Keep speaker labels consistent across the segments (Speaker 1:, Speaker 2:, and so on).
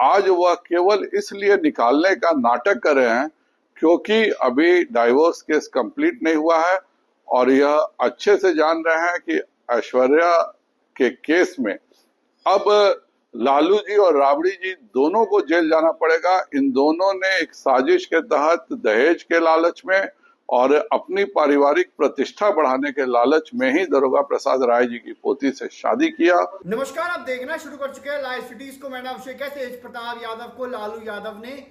Speaker 1: आज वह केवल इसलिए निकालने का नाटक कर रहे हैं क्योंकि अभी डाइवोर्स केस कंप्लीट नहीं हुआ है और यह अच्छे से जान रहे हैं कि ऐश्वर्या के केस में अब लालू जी और राबड़ी जी दोनों को जेल जाना पड़ेगा। इन दोनों ने एक साजिश के तहत दहेज के लालच में और अपनी पारिवारिक प्रतिष्ठा बढ़ाने के लालच में ही दारोगा प्रसाद राय जी की पोती से शादी किया।
Speaker 2: नमस्कार, आप देखना शुरू कर चुके हैं लाइव सिटीज को। मैं अभिषेक है। तेज प्रताप यादव को लालू यादव ने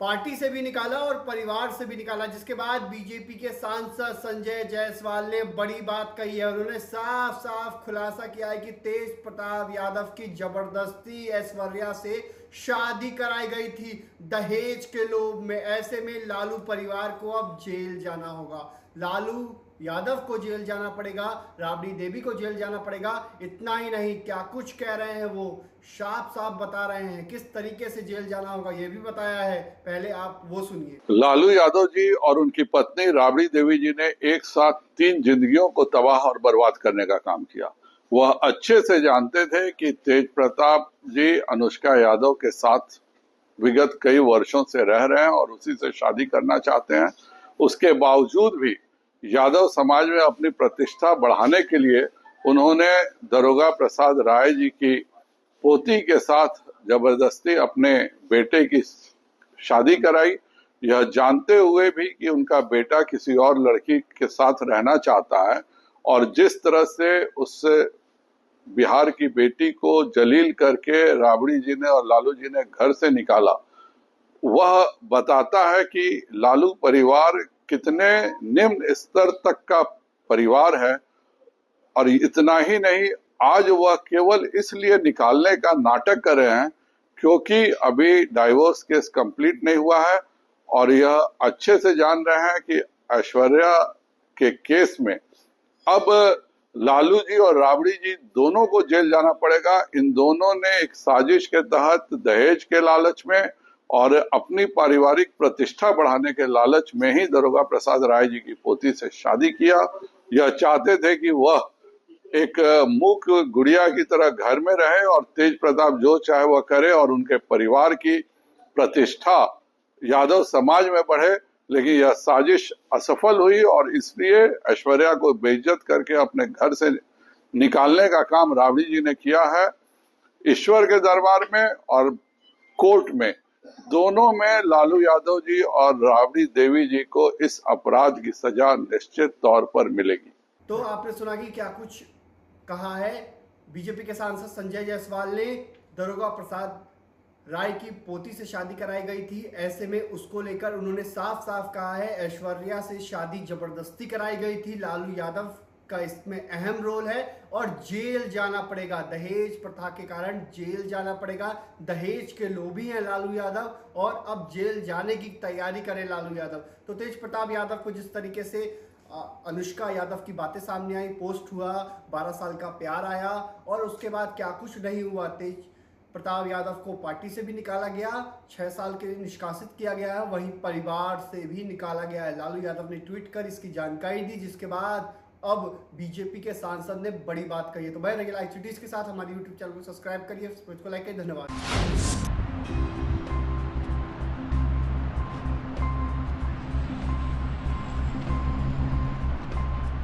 Speaker 2: पार्टी से भी निकाला और परिवार से भी निकाला, जिसके बाद बीजेपी के सांसद संजय जायसवाल ने बड़ी बात कही है। उन्होंने साफ साफ खुलासा किया है कि तेज प्रताप यादव की जबरदस्ती ऐश्वर्या से शादी कराई गई थी दहेज के लोभ में। ऐसे में लालू परिवार को अब जेल जाना होगा। लालू यादव को जेल जाना पड़ेगा, राबड़ी देवी को जेल जाना पड़ेगा। इतना ही नहीं, क्या कुछ कह रहे हैं वो साफ साफ बता रहे हैं। किस तरीके से जेल जाना होगा ये भी बताया है। पहले आप वो सुनिए।
Speaker 1: लालू यादव जी और उनकी पत्नी राबड़ी देवी जी ने एक साथ 3 जिंदगियों को तबाह और बर्बाद करने का काम किया। वह अच्छे से जानते थे कि तेज प्रताप जी अनुष्का यादव के साथ विगत कई वर्षों से रह रहे हैं और उसी से शादी करना चाहते हैं। उसके बावजूद भी यादव समाज में अपनी प्रतिष्ठा बढ़ाने के लिए उन्होंने दारोगा प्रसाद राय जी की पोती के साथ जबरदस्ती अपने बेटे की शादी कराई, यह जानते हुए भी कि उनका बेटा किसी और लड़की के साथ रहना चाहता है। और जिस तरह से उससे बिहार की बेटी को जलील करके राबड़ी जी ने और लालू जी ने घर से निकाला, वह बताता है कि लालू परिवार कितने निम्न स्तर तक का परिवार है। और इतना ही नहीं, आज वह केवल इसलिए निकालने का नाटक कर रहे हैं क्योंकि अभी डाइवोर्स केस कंप्लीट नहीं हुआ है और यह अच्छे से जान रहे हैं कि ऐश्वर्या के केस में अब लालू जी और राबड़ी जी दोनों को जेल जाना पड़ेगा। इन दोनों ने एक साजिश के तहत दहेज के लालच में और अपनी पारिवारिक प्रतिष्ठा बढ़ाने के लालच में ही दारोगा प्रसाद राय जी की पोती से शादी किया। यह चाहते थे कि वह एक मूक गुड़िया की तरह घर में रहे और तेज प्रताप जो चाहे वह करे और उनके परिवार की प्रतिष्ठा यादव समाज में बढ़े। लेकिन यह साजिश असफल हुई और इसलिए ऐश्वर्या को बेइज्जत करके अपने घर से निकालने का काम राबड़ी जी ने किया है। ईश्वर के दरबार में और कोर्ट में दोनों में लालू यादव जी और राबड़ी देवी जी को इस अपराध की सजा निश्चित तौर पर मिलेगी।
Speaker 2: तो आपने सुना कि क्या कुछ कहा है बीजेपी के सांसद संजय जायसवाल ने। दारोगा प्रसाद राय की पोती से शादी कराई गई थी, ऐसे में उसको लेकर उन्होंने साफ साफ कहा है ऐश्वर्या से शादी जबरदस्ती कराई गई थी। लालू यादव का इसमें अहम रोल है और जेल जाना पड़ेगा। दहेज प्रथा के कारण जेल जाना पड़ेगा। दहेज के लोभी हैं लालू यादव और अब जेल जाने की तैयारी करें लालू यादव। तो तेज प्रताप यादव को जिस तरीके से अनुष्का यादव की बातें सामने आई, पोस्ट हुआ, 12 साल का प्यार आया और उसके बाद क्या कुछ नहीं हुआ। तेज प्रताप यादव को पार्टी से भी निकाला गया, 6 साल के लिए निष्कासित किया गया है, वहीं परिवार से भी निकाला गया है। लालू यादव ने ट्वीट कर इसकी जानकारी दी, जिसके बाद अब बीजेपी के सांसद ने बड़ी बात कही है। तो बने रहिए लाइव सिटीज के साथ। हमारी यूट्यूब चैनल को सब्सक्राइब करिए, इसको लाइक करिए। धन्यवाद।